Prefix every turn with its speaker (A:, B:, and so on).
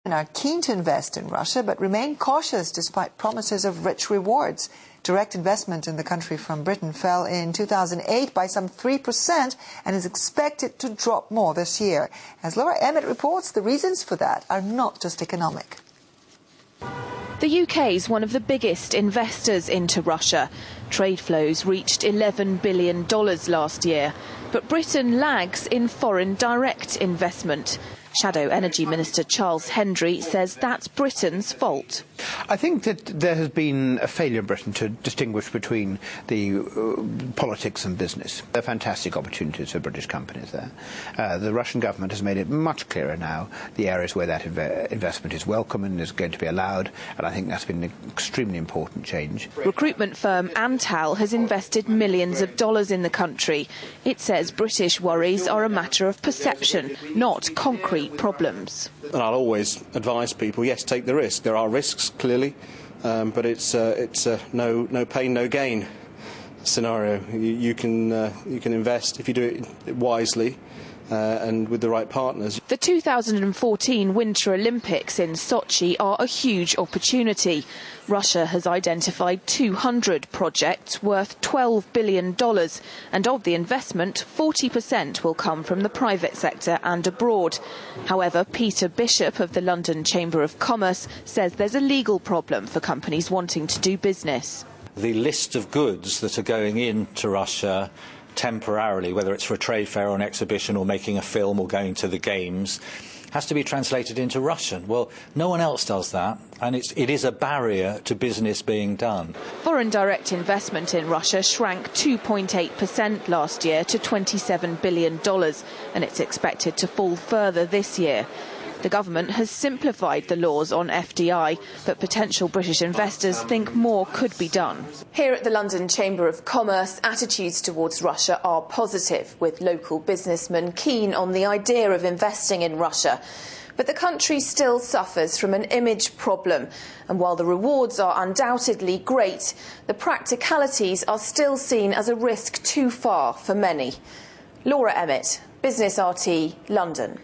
A: And are keen to invest in Russia, but remain cautious despite promises of rich rewards. Direct investment in the country from Britain fell in 2008 by some 3% and is expected to drop more this year. As Laura Emmett reports, the reasons for that are not just economic.
B: The UK is one of the biggest investors into Russia. Trade flows reached $11 billion last year, but Britain lags in foreign direct investment. Shadow Energy Minister Charles Hendry says that's Britain's fault.
C: I think that there has been a failure in Britain to distinguish between the politics and business. There are fantastic opportunities for British companies there. The Russian government has made it much clearer now the areas where that investment is welcome and is going to be allowed, and I think that's been an extremely important change.
B: Recruitment firm Antal has invested millions of dollars in the country. It says British worries are a matter of perception, not concrete problems.
D: And I'll always advise people, yes, take the risk. There are risks, clearly, but it's a no pain, no gain scenario. You can invest if you do it wisely and with the right partners.
B: The 2014 Winter Olympics in Sochi are a huge opportunity. Russia has identified 200 projects worth $12 billion, and of the investment, 40% will come from the private sector and abroad. However, Peter Bishop of the London Chamber of Commerce says there's a legal problem for companies wanting to do business.
E: The list of goods that are going into Russia temporarily, whether it's for a trade fair or an exhibition or making a film or going to the games, has to be translated into Russian. Well, no one else does that, and it is a barrier to business being done.
B: Foreign direct investment in Russia shrank 2.8% last year to $27 billion, and it's expected to fall further this year. The government has simplified the laws on FDI, but potential British investors think more could be done. Here at the London Chamber of Commerce, attitudes towards Russia are positive, with local businessmen keen on the idea of investing in Russia. But the country still suffers from an image problem, and while the rewards are undoubtedly great, the practicalities are still seen as a risk too far for many. Laura Emmett, Business RT, London.